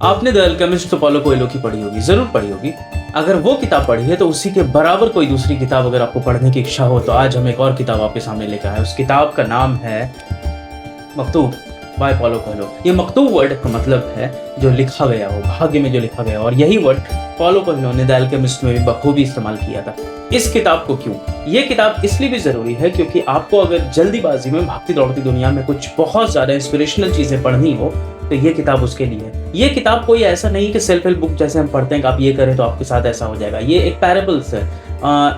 आपने the alchemist तो Paulo Coelho की पढ़ी होगी, ज़रूर पढ़ी होगी। अगर वो किताब पढ़ी है तो उसी के बराबर कोई दूसरी किताब अगर आपको पढ़ने की इच्छा हो तो आज हम एक और किताब आपके सामने लेकर आए हैं। उस किताब का नाम है मकतूब बाय पॉलो कोएल्हो। ये मकतूब वर्ड का मतलब है जो लिखा गया हो, भाग्य में जो लिखा गया हो, और यही वर्ड पॉलो कोएल्हो ने द अल्केमिस्ट में भी बखूबी इस्तेमाल किया था। इस किताब को क्यों? ये किताब इसलिए भी ज़रूरी है क्योंकि आपको अगर जल्दीबाजी में भागती दौड़ती दुनिया में कुछ बहुत ज़्यादा इंस्पिरेशनल चीज़ें पढ़नी हो तो ये किताब उसके लिए है। ये किताब कोई ऐसा नहीं कि सेल्फ हेल्प बुक जैसे हम पढ़ते हैं कि आप ये करें तो आपके साथ ऐसा हो जाएगा। ये एक पैराबल्स है,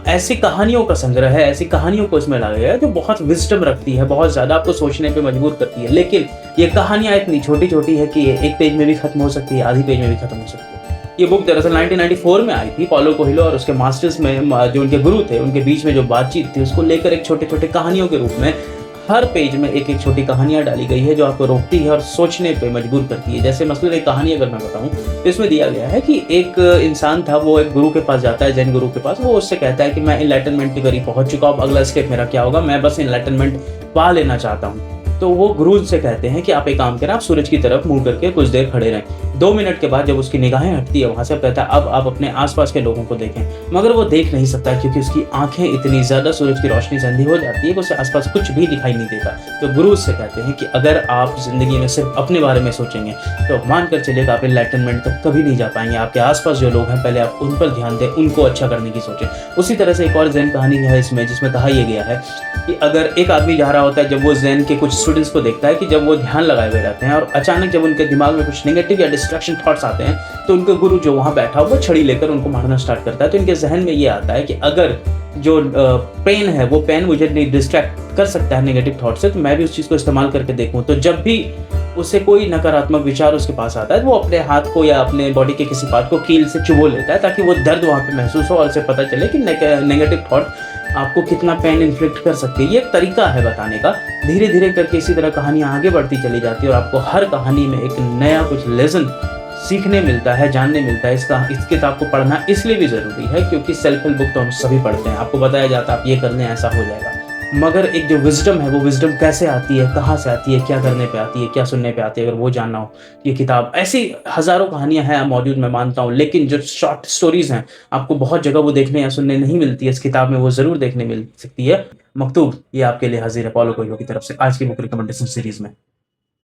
ऐसी कहानियों का संग्रह है, ऐसी कहानियों को इसमें लाया गया है जो बहुत विजडम रखती है, बहुत ज़्यादा आपको सोचने पे मजबूर करती है। लेकिन ये कहानियाँ इतनी छोटी छोटी है कि एक पेज में भी खत्म हो सकती है, आधी पेज में भी खत्म हो सकती है। ये बुक दरअसल 1994 में आई थी। पॉलो कोएल्हो और उसके मास्टर्स में जो उनके गुरु थे उनके बीच में जो बातचीत थी उसको लेकर एक छोटे छोटे कहानियों के रूप में हर पेज में एक एक छोटी कहानियां डाली गई है जो आपको रोकती है और सोचने पे मजबूर करती है। जैसे मसलन एक कहानी अगर मैं बताऊं तो इसमें दिया गया है कि एक इंसान था, वो एक गुरु के पास जाता है, जैन गुरु के पास। वो उससे कहता है कि मैं इनलाइटनमेंट के करीब पहुंच चुका हूं, अब अगला स्टेप मेरा क्या होगा, मैं बस इनलाइटनमेंट पा लेना चाहता हूँ। तो वो गुरु से कहते हैं कि आप एक काम करें, आप सूरज की तरफ मुंह करके कुछ देर खड़े रहें। 2 मिनट के बाद जब उसकी निगाहें हटती है वहां से, कहता है अब आप अपने आसपास के लोगों को देखें, मगर वो देख नहीं सकता क्योंकि उसकी आंखें इतनी ज्यादा सूरज की रोशनी से अंधी हो जाती है कि उसे आसपास कुछ भी दिखाई नहीं देता। तो गुरु उससे कहते हैं कि अगर आप जिंदगी में सिर्फ अपने बारे में सोचेंगे तो मानकर चलिएगा आप एनलाइटनमेंट तक कभी नहीं जा पाएंगे। आपके आसपास जो लोग हैं पहले आप उन पर ध्यान दें, उनको अच्छा करने की सोचें। उसी तरह से एक और ज़ेन कहानी है इसमें जिसमें कहा यह गया है कि अगर एक आदमी जा रहा होता है, जब वो ज़ेन के कुछ स्टूडेंट्स को देखता है कि जब वो ध्यान लगाए हुए रहते हैं और अचानक जब उनके दिमाग में कुछ नेगेटिव या डिस्ट्रैक्शन थॉट्स आते हैं तो उनके गुरु जो वहाँ बैठा हुआ छड़ी लेकर उनको मारना स्टार्ट करता है। तो इनके जहन में ये आता है कि अगर जो पेन है वो पेन मुझे डिस्ट्रैक्ट कर सकता है नेगेटिव थॉट से, तो मैं भी उस चीज़ को इस्तेमाल करके देखूँ। तो जब भी उसे कोई नकारात्मक विचार उसके पास आता है तो वो अपने हाथ को या अपने बॉडी के किसी पार्ट को कील से चुभो लेता है ताकि वो दर्द वहाँ पे महसूस हो और उसे पता चले कि नेगेटिव थॉट आपको कितना पेन इन्फ्लिक्ट कर सकती है। ये एक तरीका है बताने का। धीरे धीरे करके इसी तरह कहानियाँ आगे बढ़ती चली जाती है और आपको हर कहानी में एक नया कुछ लेसन सीखने मिलता है, जानने मिलता है। इस किताब को पढ़ना इसलिए भी ज़रूरी है क्योंकि सेल्फ हेल्प बुक तो हम सभी पढ़ते हैं, आपको बताया जाता है आप ये कर लें ऐसा हो जाएगा, मगर एक जो विजडम है वो विजडम कैसे आती है, कहाँ से आती है, क्या करने पे आती है, क्या सुनने पे आती है, अगर वो जानना हो ये किताब। ऐसी हज़ारों कहानियां हैं मौजूद, मैं मानता हूँ, लेकिन जो शॉर्ट स्टोरीज हैं आपको बहुत जगह वो देखने या सुनने नहीं मिलती है। इस किताब में वो ज़रूर देखने मिल सकती है। मकतूब ये आपके लिए हाजिर है पॉलो कोएल्हो की तरफ से आज की बुक रिकमेंडेशन सीरीज़ में।